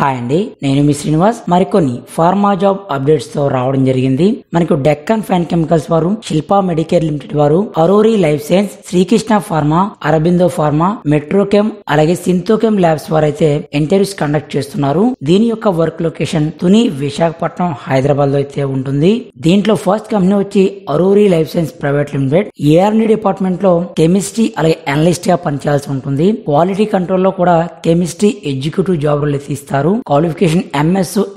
Hi అండి, నేను మీ శ్రీనివాస్. మరికొన్ని ఫార్మా జాబ్ అప్డేట్స్ తో రావడం జరిగింది. మనకు డెక్కన్ ఫైన్ కెమికల్స్ వారు, శిల్పా మెడికేర్ లిమిటెడ్ వారు, Aurore life science, Srikrishna pharma, Aurobindo pharma, Metrochem అలాగే సింథోకెమ్ ల్యాబ్స్ వారు అయితే ఇంటర్వ్యూస్ కండక్ట్ చేస్తున్నారు. దీని యొక్క వర్క్ లొకేషన్ తుని, విశాఖపట్నం, హైదరాబాద్ లో అయితే ఉంటుంది. దీంట్లో ఫస్ట్ కంపెనీ వచ్చి Aurore life science private limited. ARMD department లో కెమిస్ట్రీ అలాగే అనలిస్ట్ గా పనిచేయాల్సి ఉంటుంది. క్వాలిటీ కంట్రోల్ లో కూడా కెమిస్ట్రీ ఎగ్జిక్యూటివ్ జాబ్ రోల్ అయితే ఇస్తారు. Qualification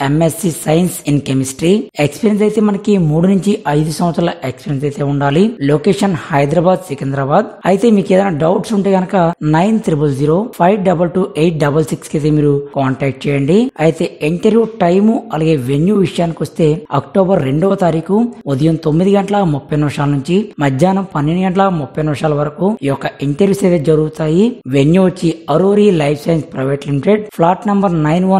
MSc science in chemistry. Experience అయితే మనకి 3 నుంచి 5 సంవత్సరాల ఎక్స్పీరియన్స్ అయితే ఉండాలి. లొకేషన్ హైదరాబాద్, సికింద్రాబాద్. అయితే మీకు ఏదైనా డౌట్స్ ఉంటే గనక 9005222866 కి అయితే మీరు కాంటాక్ట్ చేయండి. అయితే ఇంటర్వ్యూ టైము అలాగే వెన్యూ విషయానికి వస్తే అక్టోబర్ 2వ తారీఖు ఉదయం 9:30 నుంచి మధ్యాహ్నం 12:30 వరకు ఈ యొక్క ఇంటర్వ్యూస్ అయితే జరుగుతాయి. వెన్యూ వచ్చి Aurore life science private limited, flat number 91C,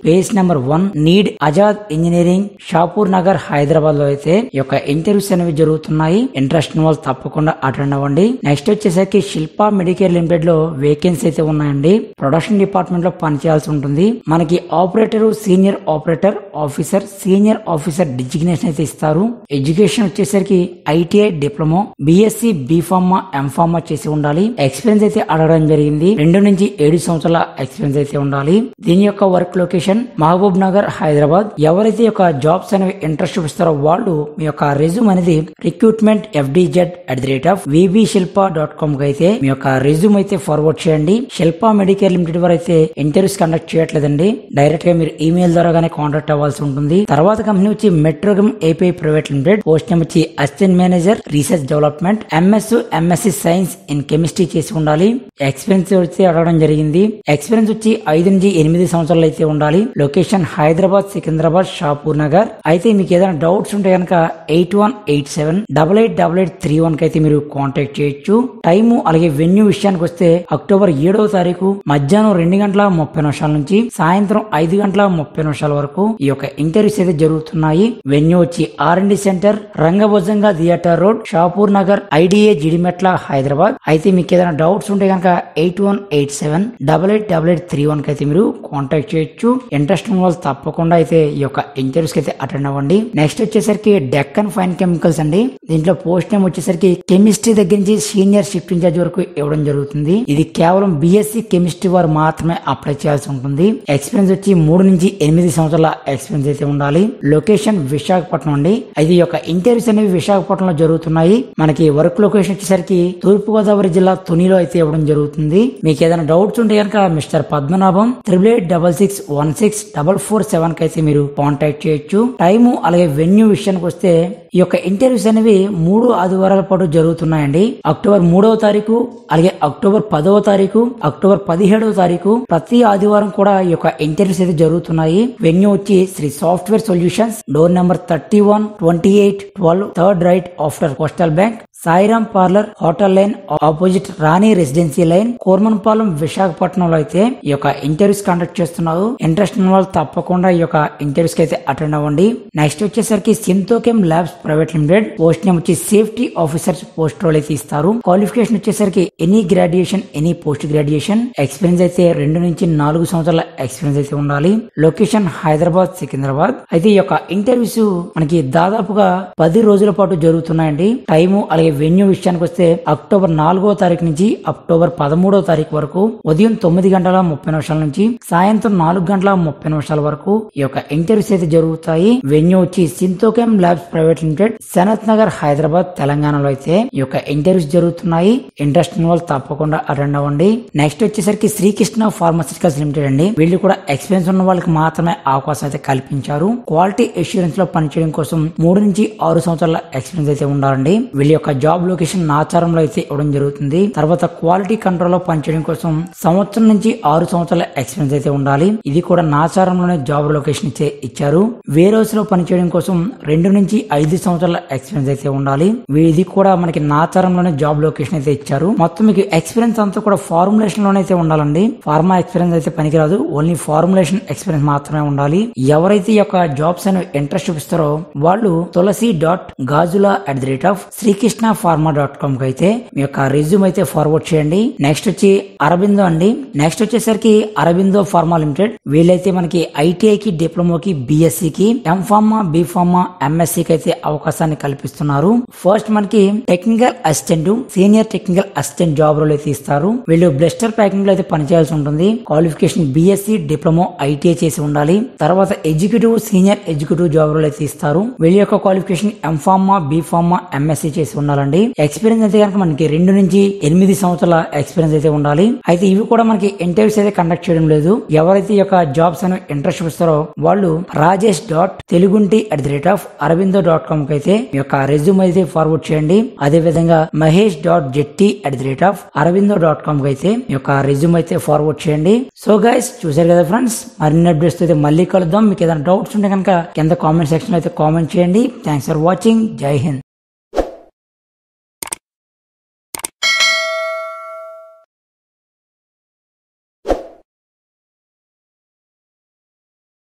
phase number 1, నీడ్ ఆజాద్ ఇంజనీరింగ్, షాపూర్ నగర్, హైదరాబాద్ లో అయితే ఈ యొక్క ఇంటర్వ్యూస్ అనేవి జరుగుతున్నాయి. ఇంట్రెస్ట్ ఉన్న వాళ్ళు తప్పకుండా అటెండ్ అవ్వండి. నెక్స్ట్ వచ్చేసరికి శిల్పా మెడికేర్ లిమిటెడ్ లో వేకెన్సీ అయితే ఉన్నాయండి. ప్రొడక్షన్ డిపార్ట్మెంట్ లో పనిచేయాల్సి ఉంటుంది. మనకి operator, senior operator, officer, senior officer designation అయితే ఇస్తారు. ఎడ్యుకేషన్ వచ్చేసరికి ITI, diploma, BSc, B Pharma, MPharm చేసి ఉండాలి. ఎక్స్పీరియన్స్ అయితే అడగడం జరిగింది. 2 నుంచి 7 సంవత్సరాల ఎక్స్పీరియన్స్ అయితే ఉండాలి. దీని యొక్క వర్క్ లొకేషన్ మహబూబ్ నగర్, హైదరాబాద్. ఎవరైతే యొక్క జాబ్స్ అనేవి ఇంట్రెస్ట్ చూపిస్తారో వాళ్ళు మీ యొక్క రెజ్యూమ్ అనేది recruitment@vbshilpa.com కి అయితే మీ యొక్క రెజ్యూమ్ అయితే ఫార్వర్డ్ చేయండి. శిల్పా మెడికేర్ లిమిటెడ్ వారు అయితే ఇంటర్వ్యూస్ కండక్ట్ చేయట్లేదండి. డైరెక్ట్ గా మీరు ఈమెయిల్ ద్వారాగానే కాంటాక్ట్ అవ్వాల్సి ఉంటుంది. తర్వాత కంపెనీ వచ్చి Metrochem API private limited. Post name వచ్చి assistant manager, research development, MSc science in chemistry చేసి ఉండాలి. ఎక్స్పీరియన్స్ వచ్చి అడగడం జరిగింది. ఎక్స్పీరియన్స్ వచ్చి 5 నుంచి 8 సంవత్సరాలు అయితే ఉండాలి. లొకేషన్ హైదరాబాద్, సికింద్రాబాద్, షాపూర్ నగర్. అయితే మీకు ఏదైనా డౌట్స్ ఉంటే కనుక 8187888831 కి అయితే మీరు కాంటాక్ట్ చేయొచ్చు. టైము అలాగే వెన్యూ విషయానికి వస్తే అక్టోబర్ 7వ తారీఖు మధ్యాహ్నం 2:30 నుంచి సాయంత్రం 5:30 వరకు ఈ యొక్క ఇంటర్వ్యూస్ అయితే జరుగుతున్నాయి. వెన్యూ వచ్చి R&D సెంటర్, రంగభోజంగా theatre road, Shapur Nagar, IDA, Jeedimetla, Hyderabad. అయితే మీకు ఏదైనా డౌట్స్ ఉంటే కనుక 8187888831 కి అయితే మీరు కాంటాక్ట్ చేయొచ్చు. ఇంట్రెస్ట్ ఉన్న వాళ్ళు తప్పకుండా అయితే ఈ యొక్క ఇంటర్వ్యూస్ కి అయితే అటెండ్ అవ్వండి. నెక్స్ట్ వచ్చేసరికి డెక్కన్ ఫైన్ కెమికల్స్ అండి. దీంట్లో పోస్ట్ నేమ్ వచ్చేసరికి కెమిస్ట్రీ దగ్గర నుంచి సీనియర్ షిఫ్ట్ ఇన్ఛార్జ్ వరకు ఇవ్వడం జరుగుతుంది. ఇది కేవలం బిఎస్సి కెమిస్ట్రీ వారు మాత్రమే అప్లై చేయాల్సి ఉంటుంది. ఎక్స్పీరియన్స్ వచ్చి 3 నుంచి 8 సంవత్సరాల ఎక్స్పీరియన్స్ అయితే ఉండాలి. లొకేషన్ విశాఖపట్నం అండి. అయితే ఈ యొక్క ఇంటర్వ్యూస్ అనేవి విశాఖపట్నంలో జరుగుతున్నాయి. మనకి వర్క్ లొకేషన్ వచ్చేసరికి తూర్పు గోదావరి జిల్లా తునిలో అయితే ఇవ్వడం జరుగుతుంది. మీకు ఏదైనా డౌట్స్ ఉంటే కనుక మిస్టర్ పద్మనాభం 8866164447 కి అయితే మీరు కాంటాక్ట్ చేయొచ్చు. టైము అలాగే వెన్యూ విషయానికి వస్తే ఈ యొక్క ఇంటర్వ్యూస్ అనేవి 3 ఆదివారాల పాటు జరుగుతున్నాయండి. అక్టోబర్ 3వ తారీఖు అలాగే అక్టోబర్ 10వ తారీఖు, అక్టోబర్ 17వ తారీఖు ప్రతి ఆదివారం కూడా ఈ యొక్క ఇంటర్వ్యూస్ అయితే జరుగుతున్నాయి. వెన్యూ వచ్చి Sri software solutions, door number 312812, third right after coastal bank, Sairam parlour, hotel line opposite Rani residency line, Kormanpalem, విశాఖపట్నంలో అయితే ఈ యొక్క ఇంటర్వ్యూస్ కండక్ట్ చేస్తున్నారు. ఇంట్రెస్ట్ ఉన్న వాళ్ళు తప్పకుండా ఈ యొక్క ఇంటర్వ్యూస్ కి అయితే అటెండ్ అవ్వండి. నెక్స్ట్ వచ్చేసరికి Synthokem labs private limited. Post name వచ్చి సేఫ్టీ ఆఫీసర్ పోస్ట్ రోల్ అయితే ఇస్తారు. క్వాలిఫికేషన్ వచ్చేసరికి any graduation, any post graduation. Experience అయితే 2 నుంచి 4 సంవత్సరాల ఎక్స్పీరియన్స్ అయితే ఉండాలి. లొకేషన్ హైదరాబాద్, సికింద్రాబాద్. అయితే ఈ యొక్క ఇంటర్వ్యూస్ మనకి దాదాపుగా 10 రోజుల పాటు జరుగుతున్నాయండి. టైము అలాగే వెన్యూ విషయానికి వస్తే అక్టోబర్ 4వ తారీఖు నుంచి అక్టోబర్ 13వ తారీఖు వరకు ఉదయం 9:30 నుంచి సాయంత్రం 4:30 వరకు ఈ యొక్క ఇంటర్వ్యూస్ అయితే జరుగుతాయి. వెన్యూ వచ్చి Synthokem labs private limited, Sanath Nagar, Hyderabad, తెలంగాణలో అయితే ఈ యొక్క ఇంటర్వ్యూస్ జరుగుతున్నాయి. ఇంట్రెస్ట్ ఉన్న వాళ్ళు తప్పకుండా అటెండ్ అవ్వండి. నెక్స్ట్ వచ్చేసరికి శ్రీకృష్ణ ఫార్మాస్యూటికల్స్ లిమిటెడ్ అండి. వీళ్ళు కూడా ఎక్స్పీరియన్స్ ఉన్న వాళ్ళకి మాత్రమే అవకాశం అయితే కల్పించారు. క్వాలిటీ అష్యూరెన్స్ లో పనిచేయడం కోసం 3 నుంచి 6 సంవత్సరాల ఎక్స్పీరియన్స్ అయితే ఉండాలండి. వీళ్ళ యొక్క జాబ్ లొకేషన్ నాచారంలో అయితే ఇవ్వడం జరుగుతుంది. తర్వాత క్వాలిటీ కంట్రోల్ లో పనిచేయడం కోసం 1 సంవత్సరం నుంచి 6 సంవత్సరాల ఎక్స్పీరియన్స్ అయితే ఉండాలి. ఇది కూడా నాచారంలోనే జాబ్ లొకేషన్ ఇచ్చారు. వేర్ హౌస్ లో పనిచేయడం కోసం 2 నుంచి 5 సంవత్సరాల ఎక్స్పీరియన్స్ అయితే ఉండాలి. ఇది కూడా మనకి నాచారంలోనే జాబ్ లొకేషన్ అయితే ఇచ్చారు. మొత్తం మీకు ఎక్స్పీరియన్స్ అంతా కూడా ఫార్ములేషన్ లోనే అయితే ఉండాలండి. ఫార్మా ఎక్స్పీరియన్స్ అయితే పనికిరాదు. ఓన్లీ ఫార్ములేషన్ ఎక్స్పీరియన్స్ మాత్రమే ఉండాలి. ఎవరైతే ఈ యొక్క జాబ్స్ అని ఇంట్రెస్ట్ చూపిస్తారో వాళ్ళు తులసి.గాజుల@శ్రీకృష్ణ krshnapharma.com కి అయితే మీ యొక్క రెజ్యూమ్ అయితే ఫార్వర్డ్ చేయండి. నెక్స్ట్ వచ్చి అరబిందో అండి. నెక్స్ట్ వచ్చేసరికి అరబిందో ఫార్మా లిమిటెడ్, వీళ్ళైతే మనకి ఐటీఐకి, డిప్లొమాకి, బిఎస్సికి, ఎంఫార్మా, బిఫార్మా, ఎంఎస్సికి అయితే అవకాశాన్ని కల్పిస్తున్నారు. ఫస్ట్ మనకి technical assistant, senior technical assistant job role అయితే ఇస్తారు. వీళ్ళు బ్లెస్టర్ ప్యాకింగ్ లో అయితే పనిచేయాల్సి ఉంటుంది. క్వాలిఫికేషన్ బిఎస్సి, డిప్లొమా, ఐటీఐ చేసి ఉండాలి. తర్వాత executive, senior executive job role అయితే ఇస్తారు. వీళ్ళ యొక్క క్వాలిఫికేషన్ ఎంఫార్మా, బిఫార్మా, ఎంఎస్సి చేసి ఉండాలండి. ఎక్స్పీరియన్స్ అయితే కనుక మనకి 2 నుంచి 8 సంవత్సరాల ఎక్స్పీరియన్స్ అయితే ఉండాలి. అయితే ఇవి కూడా మనకి ఇంటర్వ్యూస్ అయితే కండక్ట్ చేయడం లేదు. ఎవరైతే ఈ యొక్క జాబ్స్ అని ఇంట్రెస్ట్ చూపిస్తారో వాళ్ళు rajesh.telugunti@arabindo.com కి అయితే మీ యొక్క రెజ్యూమ్ అయితే ఫార్వర్డ్ చేయండి. అదే విధంగా mahesh.jetti@arabindo.com కి అయితే మీ యొక్క రెజ్యూమ్ అయితే ఫార్వర్డ్ చేయండి. సో గైస్, చూసారు కదా ఫ్రెండ్స్, మరిన్ని అప్డేట్స్ అయితే మళ్ళీ కలుద్దాం. మీకు ఏదైనా డౌట్స్ ఉంటే కనుక కింద కామెంట్ సెక్షన్ అయితే కామెంట్ చేయండి. Thanks for watching. జై హింద్.